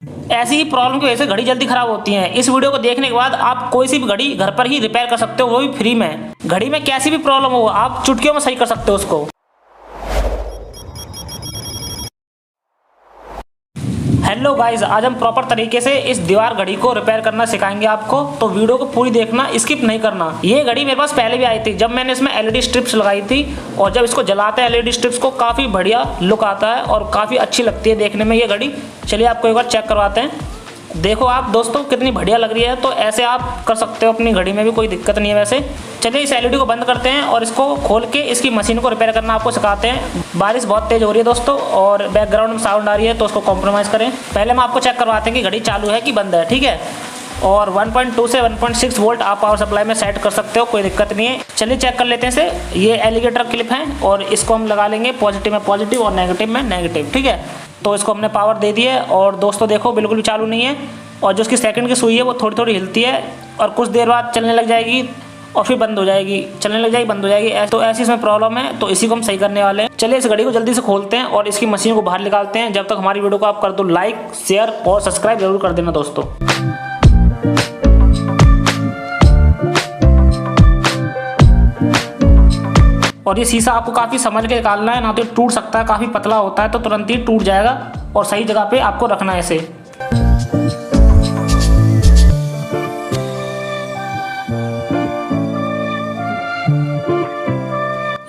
ऐसी ही प्रॉब्लम की वजह से घड़ी जल्दी खराब होती है। इस वीडियो को देखने के बाद आप कोई सी भी घड़ी घर पर ही रिपेयर कर सकते हो, वो भी फ्री में। घड़ी में कैसी भी प्रॉब्लम हो आप चुटकियों में सही कर सकते हो उसको। हेलो गाइस, आज हम प्रॉपर तरीके से इस दीवार घड़ी को रिपेयर करना सिखाएंगे आपको, तो वीडियो को पूरी देखना, स्किप नहीं करना। ये घड़ी मेरे पास पहले भी आई थी जब मैंने इसमें एलईडी स्ट्रिप्स लगाई थी, और जब इसको जलाते हैं एलईडी स्ट्रिप्स को काफ़ी बढ़िया लुक आता है और काफ़ी अच्छी लगती है देखने में ये घड़ी। चलिए आपको एक बार चेक करवाते हैं। देखो आप दोस्तों कितनी बढ़िया लग रही है। तो ऐसे आप कर सकते हो अपनी घड़ी में भी, कोई दिक्कत नहीं है वैसे। चलिए इस एलईडी को बंद करते हैं और इसको खोल के इसकी मशीन को रिपेयर करना आपको सिखाते हैं। बारिश बहुत तेज हो रही है दोस्तों और बैकग्राउंड में साउंड आ रही है, तो उसको कॉम्प्रोमाइज़ करें। पहले हम आपको चेक करवाते हैं कि घड़ी चालू है कि बंद है, ठीक है। और 1.2 से 1.6 वोल्ट आप पावर सप्लाई में सेट कर सकते हो, कोई दिक्कत नहीं है। चलिए चेक कर लेते हैं इसे। ये एलिगेटर क्लिप है और इसको हम लगा लेंगे पॉजिटिव में पॉजिटिव और नेगेटिव में नेगेटिव, ठीक है। तो इसको हमने पावर दे दी है और दोस्तों देखो बिल्कुल भी चालू नहीं है, और जो उसकी सेकंड की सुई है वो थोड़ी थोड़ी हिलती है और कुछ देर बाद चलने लग जाएगी और फिर बंद हो जाएगी, चलने लग जाएगी बंद हो जाएगी। तो ऐसी इसमें प्रॉब्लम है, तो इसी को हम सही करने वाले हैं। चलिए इस घड़ी को जल्दी से खोलते हैं और इसकी मशीन को बाहर निकालते हैं। जब तक हमारी वीडियो को आप कर दो लाइक, शेयर और सब्सक्राइब जरूर कर देना दोस्तों। और ये शीशा आपको काफ़ी समझ के निकालना है, ना तो टूट सकता है, काफ़ी पतला होता है तो तुरंत ही टूट जाएगा, और सही जगह पे आपको रखना है इसे।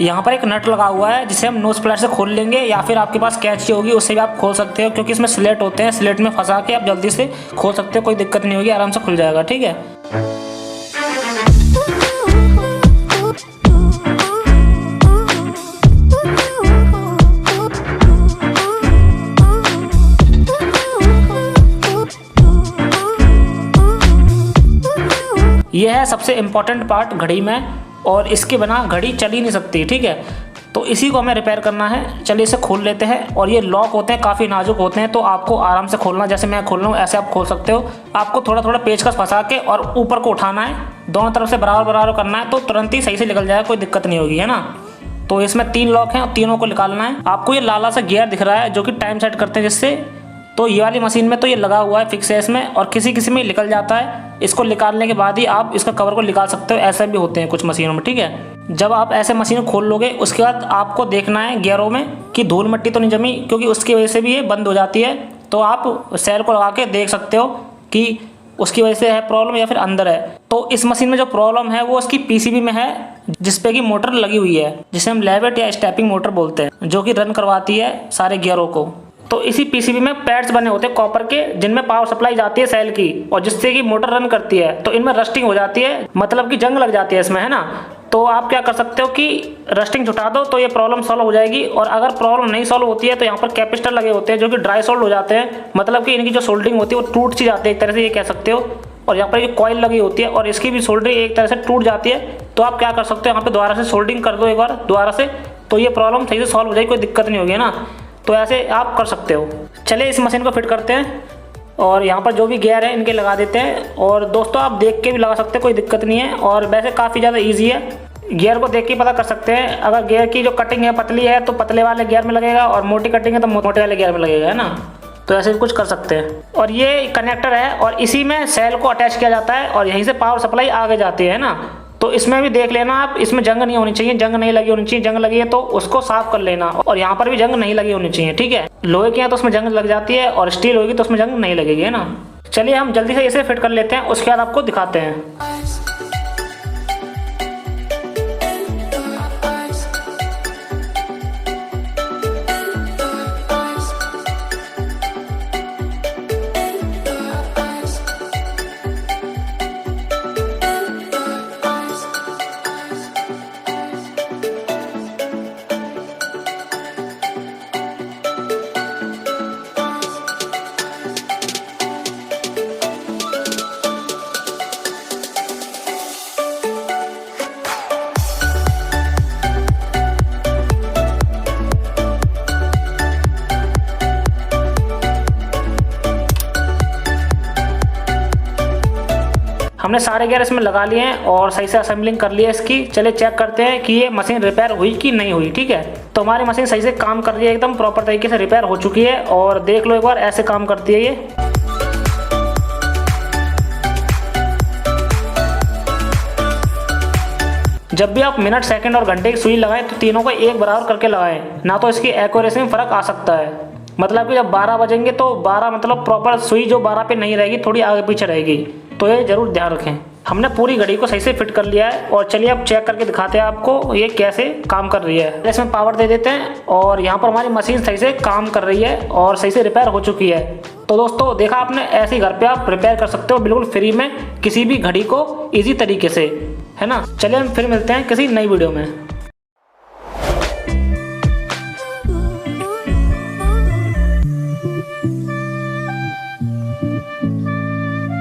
यहाँ पर एक नट लगा हुआ है जिसे हम नोज प्लायर से खोल लेंगे, या फिर आपके पास कैंची होगी उससे भी आप खोल सकते हो, क्योंकि इसमें स्लेट होते हैं, स्लेट में फंसा के आप जल्दी से खोल सकते हो, कोई दिक्कत नहीं होगी, आराम से खुल जाएगा, ठीक है। यह है सबसे इम्पोर्टेंट पार्ट घड़ी में, और इसके बिना घड़ी चल ही नहीं सकती, ठीक है। तो इसी को हमें रिपेयर करना है। चलिए इसे खोल लेते हैं। और ये लॉक होते हैं, काफ़ी नाजुक होते हैं, तो आपको आराम से खोलना, जैसे मैं खोल रहा हूँ ऐसे आप खोल सकते हो। आपको थोड़ा थोड़ा पेचकस फंसा के और ऊपर को उठाना है, दोनों तरफ से बराबर बराबर करना है, तो तुरंत ही सही से निकल जाएगा, कोई दिक्कत नहीं होगी, है ना। तो इसमें 3 लॉक हैं और तीनों को निकालना है। आपको ये लाला सा गियर दिख रहा है जो कि टाइम सेट करते हैं जिससे, तो ये वाली मशीन में तो ये लगा हुआ है फिक्स है इसमें, और किसी किसी में निकल जाता है। इसको निकालने के बाद ही आप इसका कवर को निकाल सकते हो, ऐसे भी होते हैं कुछ मशीनों में, ठीक है। जब आप ऐसे मशीन खोल लोगे उसके बाद आपको देखना है गियरों में कि धूल मिट्टी तो नहीं जमी, क्योंकि उसकी वजह से भी ये बंद हो जाती है। तो आप सेल को लगा के देख सकते हो कि उसकी वजह से है प्रॉब्लम या फिर अंदर है। तो इस मशीन में जो प्रॉब्लम है वो उसकी पीसीबी में है, जिसपे की मोटर लगी हुई है, जिसे हम लेवेट या स्टेपिंग मोटर बोलते हैं, जो कि रन करवाती है सारे गियरों को। तो इसी पीसीबी में पैड्स बने होते हैं कॉपर के, जिनमें पावर सप्लाई जाती है सेल की, और जिससे कि मोटर रन करती है। तो इनमें रस्टिंग हो जाती है, मतलब कि जंग लग जाती है इसमें, है ना। तो आप क्या कर सकते हो कि रस्टिंग छुटा दो तो ये प्रॉब्लम सॉल्व हो जाएगी। और अगर प्रॉब्लम नहीं सॉल्व होती है तो यहाँ पर कैपेसिटर लगे होते हैं जो कि ड्राई सोल्ड हो जाते हैं, मतलब कि इनकी जो सोल्डरिंग होती है वो टूट सी जाती है एक तरह से, ये कह सकते हो। और यहाँ पर ये कॉइल लगी होती है और इसकी भी सोल्डरिंग एक तरह से टूट जाती है। तो आप क्या कर सकते हो, यहाँ पे दोबारा से सोल्डरिंग कर दो एक बार दोबारा से, तो ये प्रॉब्लम सही से सॉल्व हो जाएगी, कोई दिक्कत नहीं होगी, है ना। तो ऐसे आप कर सकते हो। चलिए इस मशीन को फिट करते हैं और यहाँ पर जो भी गियर है इनके लगा देते हैं। और दोस्तों आप देख के भी लगा सकते हैं, कोई दिक्कत नहीं है, और वैसे काफ़ी ज़्यादा ईजी है। गियर को देख के पता कर सकते हैं, अगर गियर की जो कटिंग है पतली है तो पतले वाले गियर में लगेगा, और मोटी कटिंग है तो मोटे वाले गियर में लगेगा, है ना। तो ऐसे भी कुछ कर सकते हैं। और ये कनेक्टर है और इसी में सेल को अटैच किया जाता है और यहीं से पावर सप्लाई आगे जाती है ना। तो इसमें भी देख लेना आप, इसमें जंग नहीं होनी चाहिए, जंग नहीं लगी होनी चाहिए, जंग लगी है तो उसको साफ कर लेना। और यहाँ पर भी जंग नहीं लगी होनी चाहिए, ठीक है। लोहे की है तो उसमें जंग लग जाती है, और स्टील होगी तो उसमें जंग नहीं लगेगी, है ना। चलिए हम जल्दी से इसे फिट कर लेते हैं, उसके बाद आपको दिखाते हैं। हमने सारे गियर इसमें लगा लिए हैं और सही से असेंबलिंग कर ली है इसकी। चलिए चेक करते हैं कि ये मशीन रिपेयर हुई कि नहीं हुई, ठीक है। तो हमारी मशीन सही से काम कर रही है, एकदम प्रॉपर तरीके से रिपेयर हो चुकी है, और देख लो एक बार ऐसे काम करती है ये। जब भी आप मिनट, सेकंड और घंटे की सुई लगाएं तो तीनों को एक बराबर करके लगाएं, ना तो इसकी एक्यूरेसी में फ़र्क आ सकता है। मतलब कि जब 12 बजेंगे तो 12 मतलब प्रॉपर सुई जो 12 पे नहीं रहेगी, थोड़ी आगे पीछे रहेगी, तो ये ज़रूर ध्यान रखें। हमने पूरी घड़ी को सही से फिट कर लिया है और चलिए अब चेक करके दिखाते हैं आपको ये कैसे काम कर रही है। इसमें पावर दे देते हैं और यहाँ पर हमारी मशीन सही से काम कर रही है और सही से रिपेयर हो चुकी है। तो दोस्तों देखा आपने, ऐसे ही घर पे आप रिपेयर कर सकते हो बिल्कुल फ्री में किसी भी घड़ी को ईजी तरीके से, है ना। चलिए हम फिर मिलते हैं किसी नई वीडियो में।